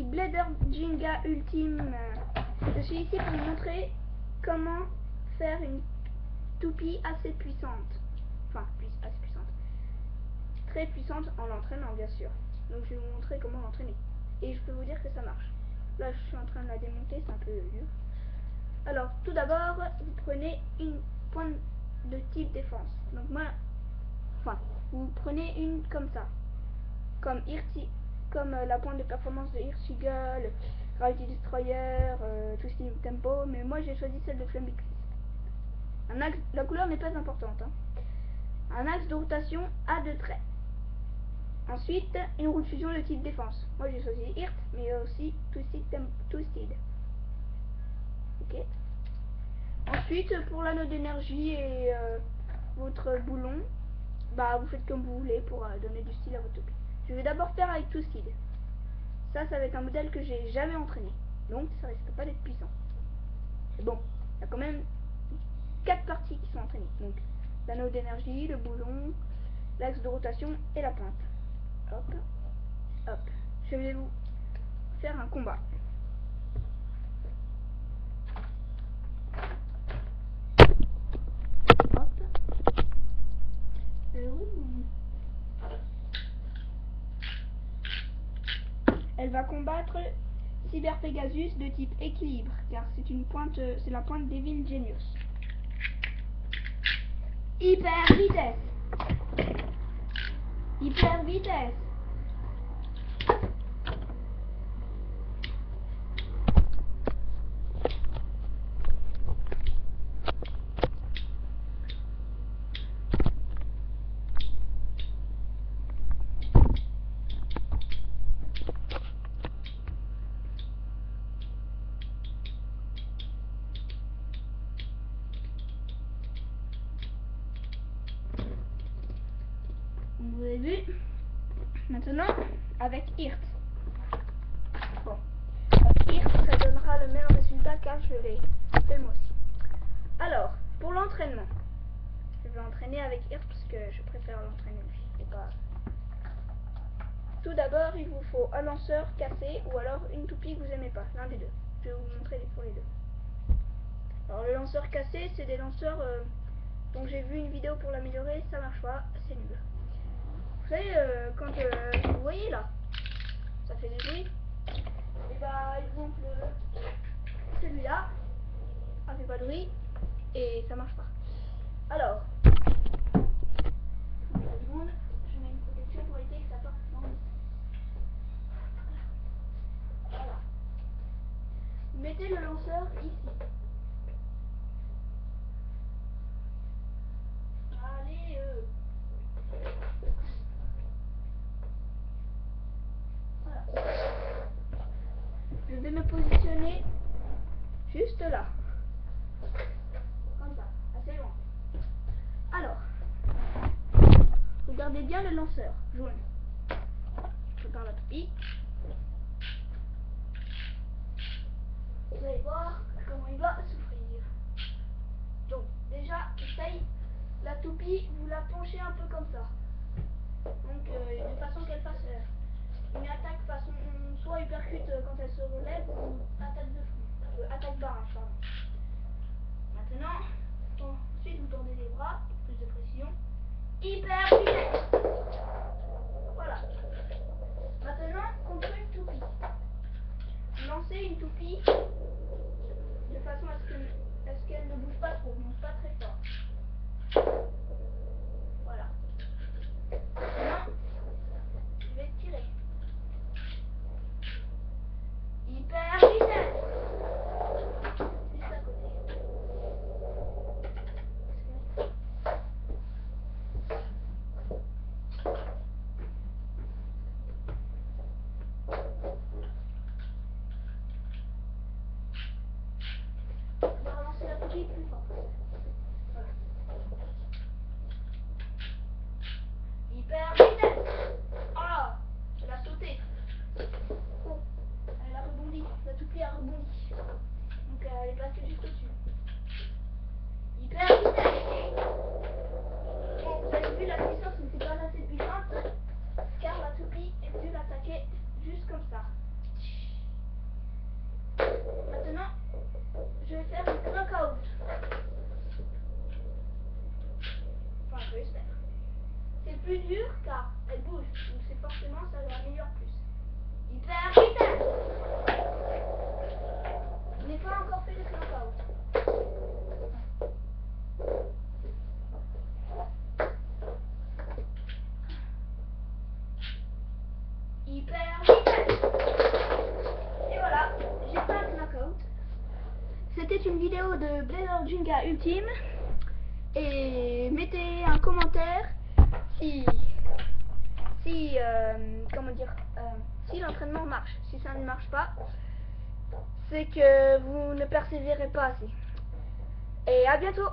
Blader Jenga Ultime. Je suis ici pour vous montrer comment faire une toupie assez puissante. Enfin, assez puissante. Très puissante en l'entraînant, bien sûr. Donc je vais vous montrer comment l'entraîner. Et je peux vous dire que ça marche. Là, je suis en train de la démonter, c'est un peu dur. Alors, tout d'abord, vous prenez une pointe de type défense. Donc moi, vous prenez une comme ça. Comme la pointe de performance de Hirschigel, Gravity Destroyer, Twisting Tempo, mais moi j'ai choisi celle de Flambix. La couleur n'est pas importante. Hein. Un axe de rotation à 2 traits. Ensuite, une roue de fusion de type défense. Moi j'ai choisi Hirt, mais aussi Twisted. Ok. Ensuite, pour l'anneau d'énergie et votre boulon, bah vous faites comme vous voulez pour donner du style à votre toupie. Je vais d'abord faire avec Twisted. Ça va être un modèle que j'ai jamais entraîné. Donc ça risque pas d'être puissant. Mais bon, il y a quand même 4 parties qui sont entraînées. Donc l'anneau d'énergie, le boulon, l'axe de rotation et la pointe. Hop, hop. Je vais vous faire un combat. Hop. Elle va combattre Cyber Pegasus de type équilibre, car c'est une pointe, c'est la pointe d'Evil Genius. Hyper vitesse. Hyper vitesse. Vous avez vu? Maintenant, avec Hirt. Bon, avec Hirt, ça donnera le même résultat car je l'ai fait moi aussi. Alors, pour l'entraînement, je vais entraîner avec Hirt parce que je préfère l'entraîner lui et pas. Tout d'abord, il vous faut un lanceur cassé ou alors une toupie que vous aimez pas, l'un des deux. Je vais vous montrer pour les deux. Alors, le lanceur cassé, c'est des lanceurs dont j'ai vu une vidéo pour l'améliorer, ça marche pas, c'est nul. Vous savez, quand vous voyez là, ça fait des bruits. Et bah, exemple, celui-là, ça fait pas de bruit et ça marche pas. Alors, je mets une protection pour éviter que ça parte dans le... Voilà. Mettez le lanceur ici. Allez, voilà. Je vais me positionner juste là. Comme ça, assez loin. Alors, regardez bien le lanceur jaune. Je prépare la toupie. Vous allez voir comment il va souffrir. Donc, déjà, essaye la toupie, vous la penchez un peu comme ça. Donc, de façon qu'elle fasse une attaque façon soit uppercut quand elle se relève ou attaque de front, attaque barrage, pardon. Maintenant, ensuite vous tendez les bras, plus de pression, hyper vitesse. Voilà. Maintenant, contre une toupie. Lancez une toupie de façon à ce qu'elle ne bouge pas trop, non pas très fort. Voilà. Maintenant, je vais tirer. Hyper vitesse. Juste à côté. On va relancer la toupie plus fort. Voilà. Hyper vitesse. Ah, elle a sauté. Oh, elle a rebondi. La toupie a rebondi. Donc elle est passée juste au-dessus. Hyper vitesse. Bon, vous avez vu la puissance n'était pas assez puissante car la toupie est venue l'attaquer juste comme ça. plus dure car elle bouge. Donc c'est forcément ça améliore plus. Hyper vitesse. Je n'ai pas encore fait le knockout. Hyper vitesse. Et voilà, j'ai fait un knockout. C'était une vidéo de Blazer Jenga Ultime. Et mettez un commentaire si si l'entraînement marche. Si ça ne marche pas, c'est que vous ne persévérez pas assez. Et à bientôt.